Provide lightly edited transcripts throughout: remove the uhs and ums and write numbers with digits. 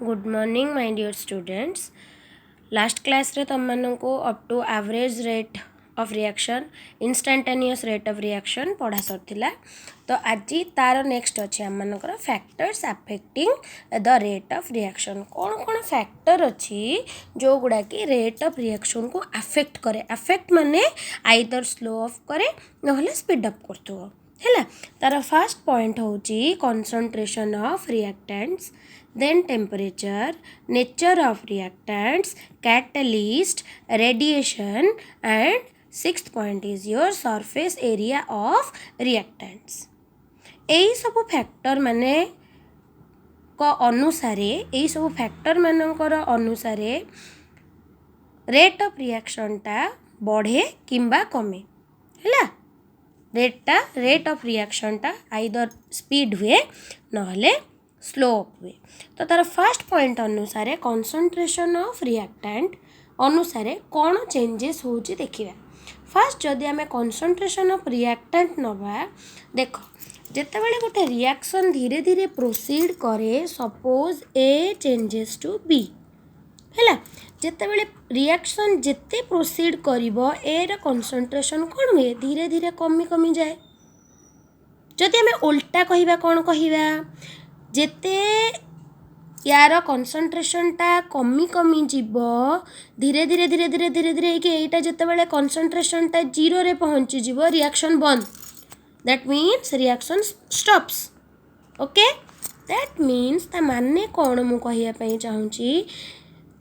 Good morning my dear students. Last class रे तुम मानन को up to average rate of reaction instantaneous rate of reaction पढ़ा सरथिला। तो आज तार नेक्स्ट अच्छे आम मानकर factors affecting the rate of reaction. कौन कौन फैक्टर अच्छी जो गुड़ा कि रेट ऑफ रिएक्शन को अफेक्ट करे। अफेक्ट माने आइदर स्लो ऑफ करे नहले स्पीड अप करथो है। तार फर्स्ट पॉइंट होची concentration of reactants, then temperature, nature of reactants, catalyst, radiation, and sixth point is your surface area of reactants। यही सब फैक्टर माने को अनुसारे यही सब फैक्टर मानकर अनुसारे रेट ऑफ रिएक्शन टा बढ़े किंबा कमे है। रेट ऑफ रिएक्शन टा आइदर स्पीड हुए नहले स्लो हुए। तो तार फर्स्ट पॉइंट अनुसार कंसंट्रेशन ऑफ रिएक्टेंट अनुसार कौन चेंजेस होची देखिबा। फर्स्ट जदि आमे कंसंट्रेशन ऑफ रिएक्टेंट नबा, देख जेतेबेले गोटे रिएक्शन धीरे धीरे प्रोसीड करे, suppose a changes to be है। जेतेबेले रिएक्शन जेते प्रोसीड करिवो ए रा कंसंट्रेशन कौन हुए धीरे धीरे कमी कमी जाए। जदि आमे उल्टा कहिबा कौन कहिबा, जेते यार कंसंट्रेशन टा कमी कमी जीव धीरे धीरे धीरे धीरे धीरे धीरे एटा जितेबाला कंसंट्रेशन टा जीरो रे पहुँची जीव रिएक्शन बंद, that means reaction stops. Okay, that means ता माने कौन मु कहिया पई चाहूची,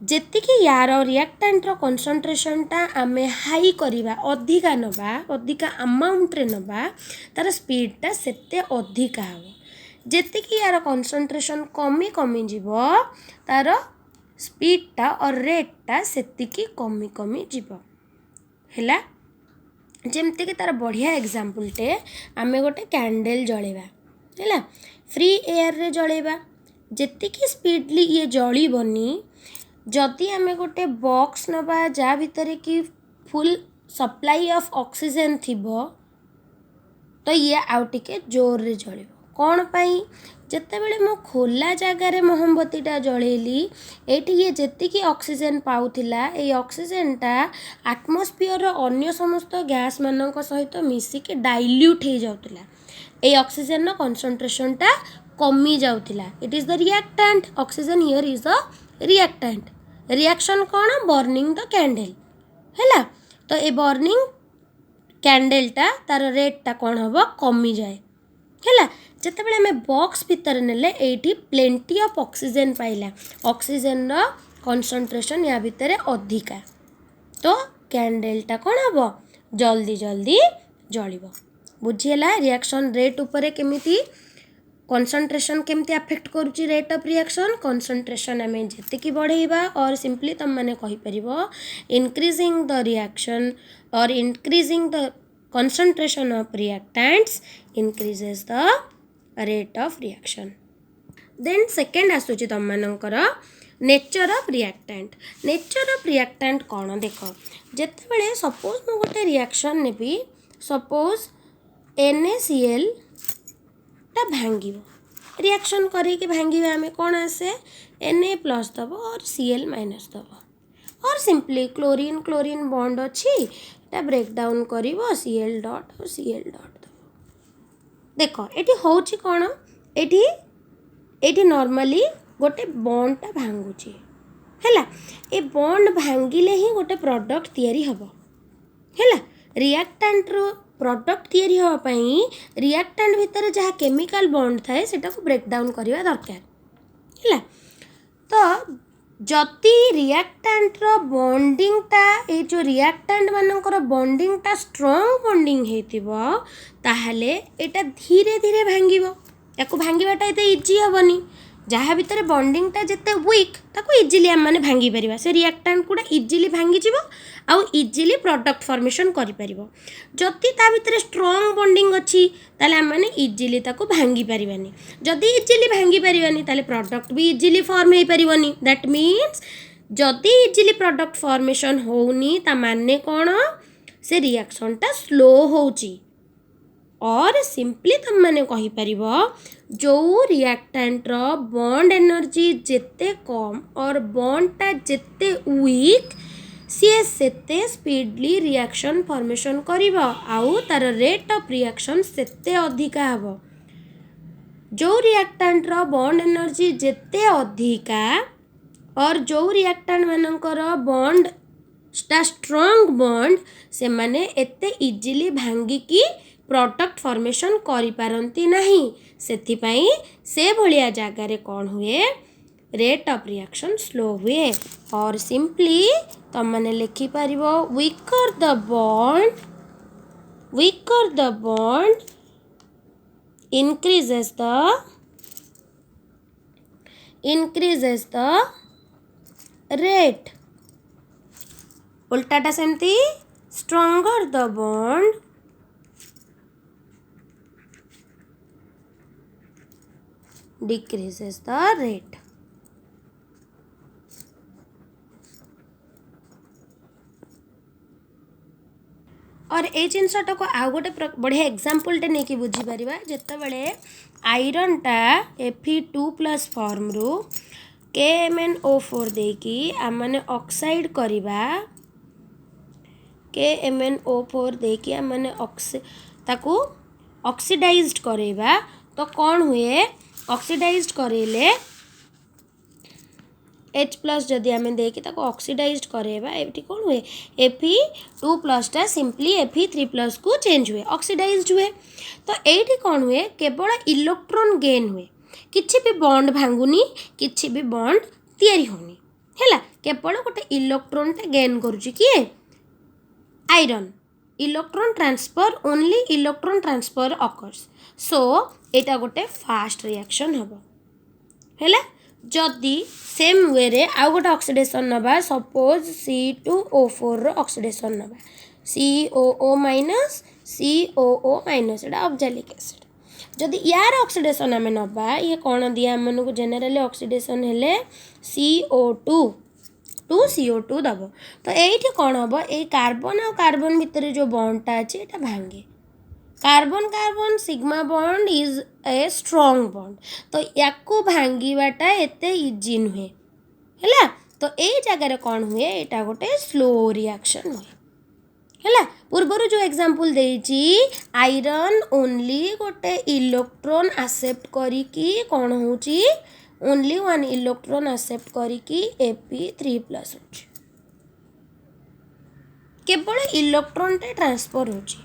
जेतिकी यार रिएक्टेंट रो कंसंट्रेशन टा आमे हाई करिबा, अधिका नबा, अधिका अमाउंट रे नबा, तार स्पीड टा सेते अधिका हो। जेतिकी यार कंसंट्रेशन कमी कमी जीव तार स्पीड टा और रेट टा सेतिकी कमी कमी जीव हैला। जेमती कि तार बढ़िया एग्जांपल टे आमे गोटे कैंडल जळेबा हैला, फ्री एयर रे जळेबा, जेतिकी स्पीडली ये जळीबनी। जदि आमे गोटे बॉक्स नबा जा भितरे कि फुल सप्लाई ऑफ ऑक्सीजन थिबो तो ये आउ टिके जोर रे जळेबो। कौन पाई, जेतेबेले मो खोला जगार मोहम्बतीटा जळेली एठी ये जेतिकी ऑक्सीजन पाउथिला ए ऑक्सीजन टा आटमॉस्फियर रो अन्य समस्त गैस मानक सहित मिसिकी डाइल्यूट हो जाउतिला। ए ऑक्सीजन रो कंसंट्रेशन टा कमी जाउतिला। It is the reactant, oxygen here is the reactant. Reaction कौन, बर्निंग द कैंडल हैला। तो ए बर्निंग कैंडल टा तार रेट टा कौन हबो कमी जाए हैला। जेतेबेले आमे बॉक्स भितर नेले एठी प्लेंटी ऑफ ऑक्सीजन पाइला, ऑक्सीजन रो कंसंट्रेशन या भितर अधिका, तो कैंडल टा कौन हबो जल्दी जल्दी जळिबो। बुझियला रिएक्शन रेट उपरे केमिति कंसंट्रेशन केमती अफेक्ट करूची रेट ऑफ रिएक्शन। कंसंट्रेशन आमे जेतिकी बढ़ेबा और सिंपली तुम माने कहि परिबो इंक्रीजिंग द रिएक्शन और increasing the concentration of reactants increases the rate of reaction। then second आसुची तुम मानकर nature of reactant. Nature of reactant कौन देख, जेतेबेले सपोज मु गोटे रिएक्शन नेबी, सपोज NaCl टा भांगिबो, रिएक्शन करिके भांगिबा आमे कौन आसे Na प्लस दबो और Cl माइनस दबो, और सिंपली क्लोरीन क्लोरीन बॉन्ड अच्छी टा ब्रेक डाउन करिवो Cl डॉट और Cl डॉट दबो। देखो एटी होची कौन, एटी नॉर्मली गोटे बॉन्ड टा भांगुची हैला। ए बॉन्ड भांगिले ही गोटे प्रोडक्ट तयारी हबो हैला। रिएक्टेंट रो प्रोडक्ट तयारी हवा पई रिएक्टेंट भितर जहाँ केमिकल बॉन्ड थाए सेटा को ब्रेक डाउन करिवा दरकार हैला। तो जति रिएक्टेंट रो बॉन्डिंग टा ए जो रिएक्टेंट मानकर बॉन्डिंग टा स्ट्रॉन्ग बॉन्डिंग हेतिबो ताहले एटा धीरे धीरे भांगिबो। याको भांगिबाटा एते इजी हबनी, जहाँ भितर बॉन्डिंग टा जेते वीक ताको इजीली आम माने भांगी परिबा, से रिएक्टेंट कुडा इजीली भांगी जीवो आउ इजीली प्रोडक्ट फॉर्मेशन करि परिबो। जति ता भितर स्ट्रॉन्ग बॉन्डिंग अछि ताले आम माने इजीली ताको भांगी परिबानी, जदि इजीली भांगी परिबानी ताले प्रोडक्ट भी इजीली फॉर्म हे परिबोनी। दैट मीन्स जदि इजीली प्रोडक्ट फॉर्मेशन होउनी ता माने कोन, से रिएक्शन टा स्लो होउची और सिंपली तुम मैंने कहि परिबो जो रिएक्टेंट रो बॉन्ड एनर्जी जेते कम और बॉन्ड ता जेते वीक सी सेते स्पीडली रिएक्शन फॉर्मेशन करिबो आउ तार रेट ऑफ रिएक्शन सेते अधिका हबो जो रिएक्टेंट रो बॉन्ड एनर्जी जेते अधिका और जो रिएक्टेंट मानकर बॉन्ड टा स्ट्रॉन्ग बॉन्ड से माने एते इजीली भांगिकी प्रोडक्ट फॉर्मेशन करि पारंती नहीं सेथि पई से भलिया जगार कौन हुए रेट ऑफ रिएक्शन स्लो हुए और सिंपली तुम मैंने लिखि पारिबो weaker the bond increases the rate उल्टाटा सेमती stronger the bond decreases the rate और ये जिनसटा को आउ गोटे बढ़िया एग्जाम्पल टे नहीं कि बुझी पारिबा जेते बेले आयरन टा Fe2+ फॉर्म रु KMnO4 देकी आम माने ऑक्साइड करिबा KMnO4 देकी आम माने ताकू ऑक्सीडाइज्ड करेबा तो कौन हुए ऑक्सीडाइज्ड करेले H+ जदि आम देकी ताको ऑक्सीडाइज्ड करेबा एटी कौन हुए Fe2+ टा सिंपली Fe3+ को चेंज हुए ऑक्सीडाइज्ड हुए तो एटी कौन हुए केवल इलेक्ट्रॉन गेन हुए किछि भी बॉन्ड भांगुनी किछि भी बॉन्ड तैयारी होनी हैला केवल गोटे इलेक्ट्रॉन टा गेन करूची किए iron electron transfer only electron transfer occurs so एटा गोटे फास्ट रिएक्शन हबो हैला जदि सेम वे रे आउ गोटे ऑक्सीडेशन नबा सपोज C2O4 रो ऑक्सीडेशन नबा COO- एटा ऑक्सैलिक एसिड जदि यार ऑक्सीडेशन आम नबा ये कौन दिया आम को जेनेराली ऑक्सीडेशन हेले CO2 दब तो ये कौन हम ये कार्बन और कार्बन भितर जो बॉन्डटा अच्छे ये भांगे carbon carbon sigma bond is a strong bond तो याकू भांगीबाटा एते इजी नुहे हैला तो ये जगह कौन हुए यहाँ गोटे स्लो रिएक्शन हुए हैला पूर्वर जो एग्जांपल देइची आयरन ओनली गोटे इलेक्ट्रॉन एक्सेप्ट करिकी कौन होची ओनली वन इलेक्ट्रॉन एक्सेप्ट करिकी Fe3+ होची केवल इलेक्ट्रॉन टे ट्रांसफर होची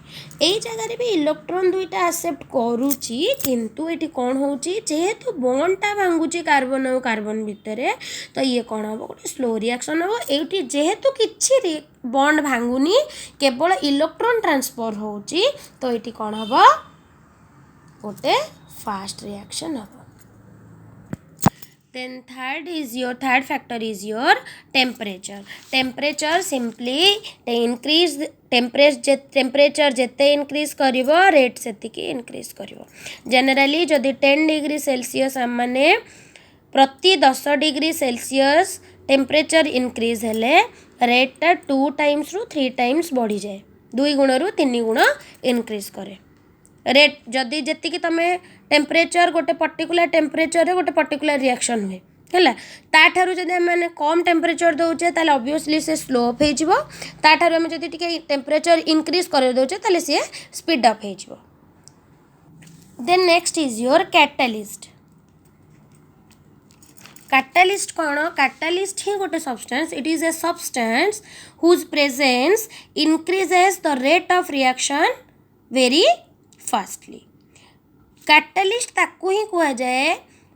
एई जगह रे भी इलेक्ट्रॉन दुईटा एक्सेप्ट करूची किंतु एटी कौन होची जेहेतु बॉन्ड टा भांगुची कार्बन और कार्बन भितर तो ये कौन हम गोटे स्लो रिएक्शन हम एटी जेहेतु किछि बॉन्ड भांगुनी केवल इलेक्ट्रॉन ट्रांसफर होची तो एटी कौन हम गोटे फास्ट रिएक्शन हम then third factor is your temperature simply increase temperature jette increase karibo rate setiki increase karibo generally jodi 10 degree celsius amane प्रति 10 डिग्री सेल्सियस टेम्परेचर इंक्रीज हेले rate 2 times रु 3 times बढ़ी जाए 2 गुण रु 3 गुण इंक्रीज करे रेट जदि जेतिकी तमे टेम्परेचर गोटे पर्टिकुलर टेम्परेचर रे गोटे पर्टिकुलर रिएक्शन हुए हैला ताठारु जदि आमे कम टेम्परेचर दउचे ताले ऑब्वियसली से स्लो अप हे जिवो ताठारु आमे जदि टिके टेम्परेचर इंक्रीज कर दउचे ताले से स्पीड अप हे जिवो then next is your catalyst कौन कैटलिस्ट ही गोटे substance it is a substance whose presence increases the rate of reaction very fastly catalyst ताकू ही कह जाए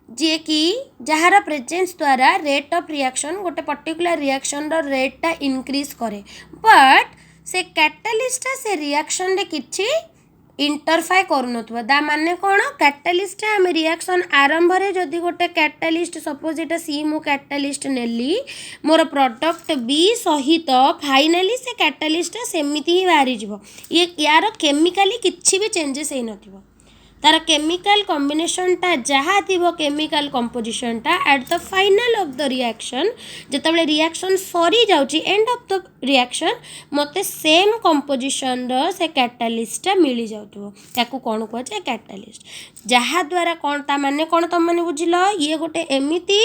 जे कि जहार प्रेजेंस द्वारा रेट ऑफ रिएक्शन गोटे पर्टिकुलर रिएक्शन रो रेट टा इंक्रीज करे बट से कैटलिस्ट से रिएक्शन रे किछि इंटरफाय करूनथबो दा माने कोन कैटलिस्ट आम रिएक्शन आरंभ रे जदि गोटे कैटलिस्ट सपोज एटा सी मु कैटलिस्ट नेली मोर प्रोडक्ट बी सहित फाइनली से कैटलिस्ट सेमिति ही बाहरी जिवो ये यार केमिकली किछि भी चेंजेस हे नथिबो तार केमिकल कॉम्बिनेशनटा जहाँ थी केमिकल कंपोजिशनटा at the final of the reaction जितेबाला रिएक्शन सरी जाउची एंड ऑफ द रिएक्शन मते सेम कंपोजिशन से कैटालिस्टटा मिली जाउथो ताकू कोन कहै छै कैटालिस्ट जहाँ द्वारा कोन ता माने कोन तुम माने बुझिलो ये गोटे एमिति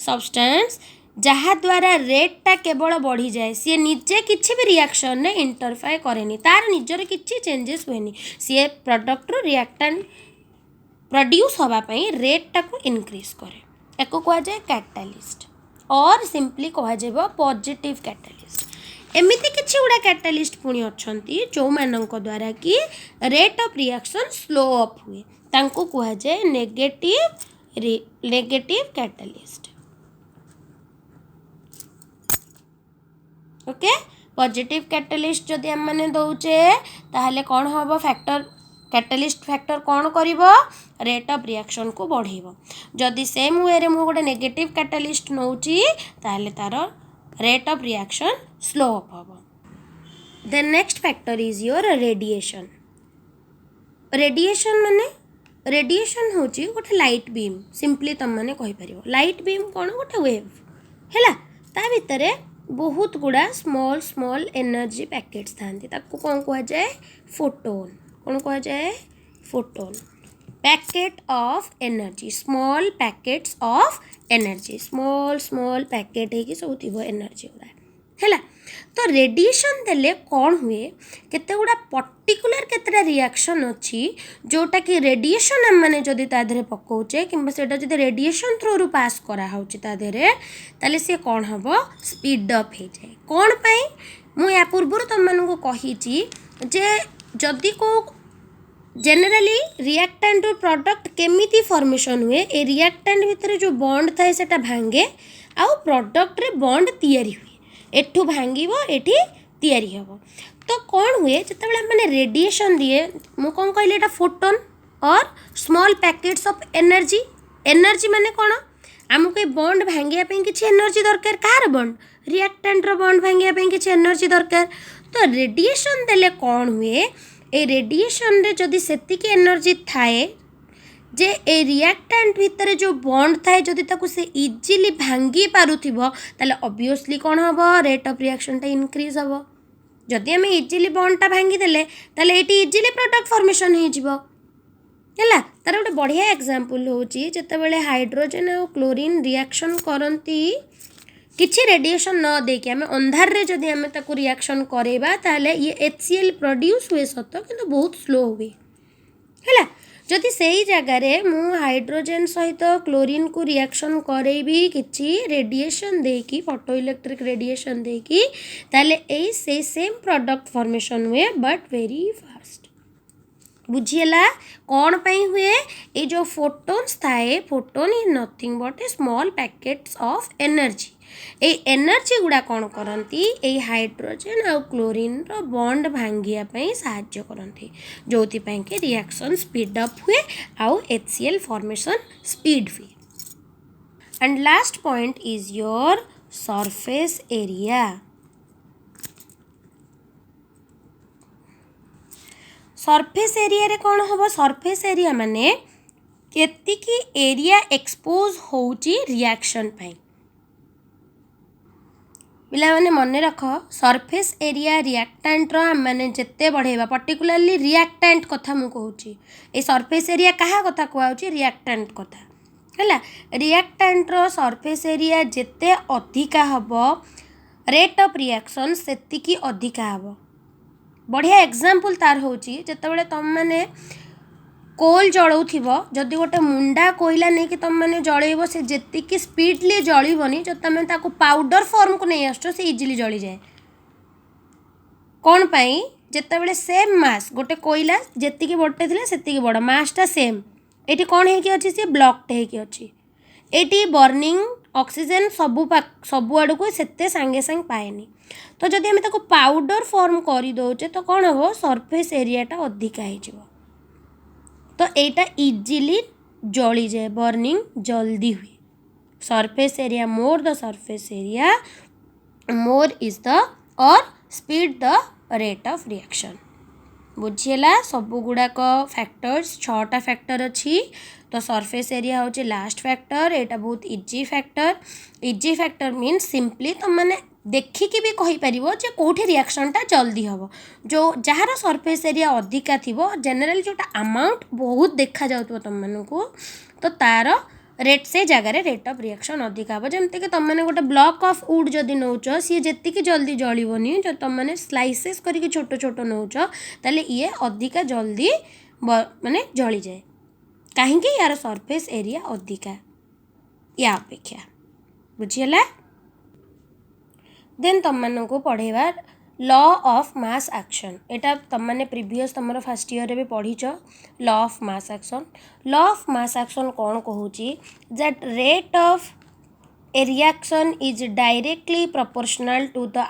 सब्सटेंस जहाँ द्वारा रेटटा केवल बढ़ी जाए सी निजे किसी भी रिएक्शन ने इंटरफेयर करेनी तार निजर किसी चेंजेस हुए सी प्रोडक्ट रो रिएक्टेंट प्रोड्यूस होगापाई रेटटा को इनक्रीज करे एक कहुए कैटालिस्ट और सिंपली कहुए पॉजिटिव कैटालिस्ट एमिति किछि गुड़ा कैटालिस्ट पुणी अच्छा जो मानक द्वारा कि rate of reaction slow up हुए तांको कहुए negative catalyst okay positive catalyst जदि हम माने दउचे ताहले कौन हम फैक्टर कैटालिस्ट फैक्टर कौन करिवो रेट ऑफ रिएक्शन को बढ़ेबो जदि सेम वे रे मु गोटे नेगेटिव कैटालिस्ट नउची ताहले तार rate of reaction slow up हबो then next factor is your radiation radiation माने रेडिएशन होची गोटे लाइट बीम सिंपली तुम माने कहि परिबो लाइट बीम कौन गोटे वेव हैला ता भितरे बहुत गुड़ा स्मॉल स्मॉल एनर्जी पैकेट्स थांती ताको कौन कह जाए फोटोन कौन कह जाए photon packet of energy small packets of energy small small packet है कि सब थी एनर्जी गुड़ा है तो रेडिएशन देले कौन हुए केते गुड़ा पर्टिकुलर केतेटा रिएक्शन अच्छी जोटा कि रेडिएशन आम मैंने जदि ताधे पकाउचे कि जदि रेडिएशन थ्रू रू पास करा होची ताधे ताले सी कौन हम स्पीड अप हो जाए कौन पाई मु या पूर्व तुम मानू कही जे जदि को जेनेराली रिएक्टेंट प्रोडक्ट केमिति फॉर्मेशन हुए ए रिएक्टेंट भितर जो बॉन्ड थाए सेटा भांगे आउ प्रोडक्ट रे बॉन्ड तैयारी हुए एठू भांगिबो एठी तैयारी हबो तो कौन हुए जितेबाला मैंने रेडिएशन दिए मु कौन कहली एटा फोटोन और small packets of energy energy माने कौन आमको बॉन्ड भांगिया किसी एनर्जी दरकार कार बॉन्ड रिएक्टेंट रो बॉन्ड भांगिया किसी एनर्जी दरकार तो रेडिएशन देले कौन हुए ए रेडिएशन रे जदि सेतिकी एनर्जी थाए जे ए रिएक्टेंट भितर जो बॉन्ड थाए जदि ताकू से इजीली भांगी पारुथिबो ताले ऑब्वियसली कौन हबो रेट ऑफ रिएक्शन टा इंक्रीज हबो जदि आम इजिली बॉन्डटा भांगी देले ताले एटी इजिली प्रोडक्ट फॉर्मेशन हो जिवो हैला तार गोटे बढ़िया एग्जांपल होची जेतेबेले हाइड्रोजन और क्लोरीन रिएक्शन करंती किछि रेडिएशन न देके आम अंधार रे जदि आम ताकू रिएक्शन करेबा ताले ये HCl प्रोड्यूस हुए सत किंतु बहुत स्लो हुए हैला जदि सेही जगार मु हाइड्रोजन सहित क्लोरीन को रिएक्शन करेबी किछि रेडिएशन देकी फोटो इलेक्ट्रिक रेडिएशन देकी ताले ए से सेम प्रोडक्ट फॉर्मेशन हुए बट वेरी फास्ट बुझीला कौन पाई हुए ये जो फोटोन्स थाए photon is nothing but A small packets of energy A energy गुड़ा कौन करती ए हाइड्रोजन और क्लोरीन रो बॉन्ड भांगिया पई साहाय्य करती जो कि रिएक्शन स्पीड अप हुए आउ HCl फॉर्मेशन स्पीड हुए and last point is your surface area surface area रे कौन हम सरफेस एरिया माने केतिकी एरिया एक्सपोज होची रिएक्शन पाई पिला माने मन रख सरफेस एरिया रिएक्टेंट रो माने जिते बढ़ेबा पर्टिकुलरली रिएक्टेंट कथा मु कहूची ए सरफेस एरिया कहा कथा कहूची रिएक्टेंट कथा हैला रिएक्टेंट रो सरफेस एरिया जिते अधिका हबो रेट ऑफ रिएक्शन सेतिकी अधिका हबो बढ़िया एग्जांपल तार होची जेतेबेले तुम माने कोल जलाउथिब जदि गोटे मुंडा कोईला नहीं कि तुम मैंने जलैब से जी स्पीडली जलबनी जो तुम ताको पाउडर फॉर्म को नहीं आस इजिली जली जाए कौन पाई जितेबाला सेम मास गोटे कोईला जी बड़े थे से बड़ मासटा सेम ये कौन है सी ब्लॉकटे होती ये बर्निंग ऑक्सीजन सबु आड़ को सेते सांगे सांग पाएनी तो जदि आम ताको पाउडर फॉर्म कर दौचे तो कौन हम सरफेस एरियाटा अधिका हो तो एटा इजिली जली जाए बर्निंग जल्दी हुए surface area more the surface area more is the और speed the rate of reaction बुझीगला सबू गुड़ाक फैक्टर्स 6टा फैक्टर अच्छी तो सरफेस एरिया हूँ लास्ट फैक्टर एटा बहुत इजी फैक्टर मीन्स सिंपली तुम मैंने देखिकी भी कहीपर जे कौटे रिएक्शनटा जल्दी हम जो जार सरफेस एरिया अधिका थी जेनेल जोटा अमाउंट बहुत देखा जाऊ तुम मानू तो तार रेट से जगार रेट ऑफ रिएक्शन अधिका हम जमती तुम मैंने गोटे ब्लॉक ऑफ वुड जदि नौच सी जी जल्दी जलनी जो तुम मैंने स्लाइसेस करके छोट छोट नौच ताले ये अधिका जल्दी माने जली जाए कहीं यार सरफेस एरिया अधिका या अपेक्षा बुझीगला। देन तुम मानू पढ़ेवा लॉ ऑफ मास एक्शन एटा तुम मैंने प्रीवियस तुम फर्स्ट ईयर भी पढ़ीच लॉ ऑफ मास एक्शन कौन कहूँ that rate of a reaction is directly proportional to the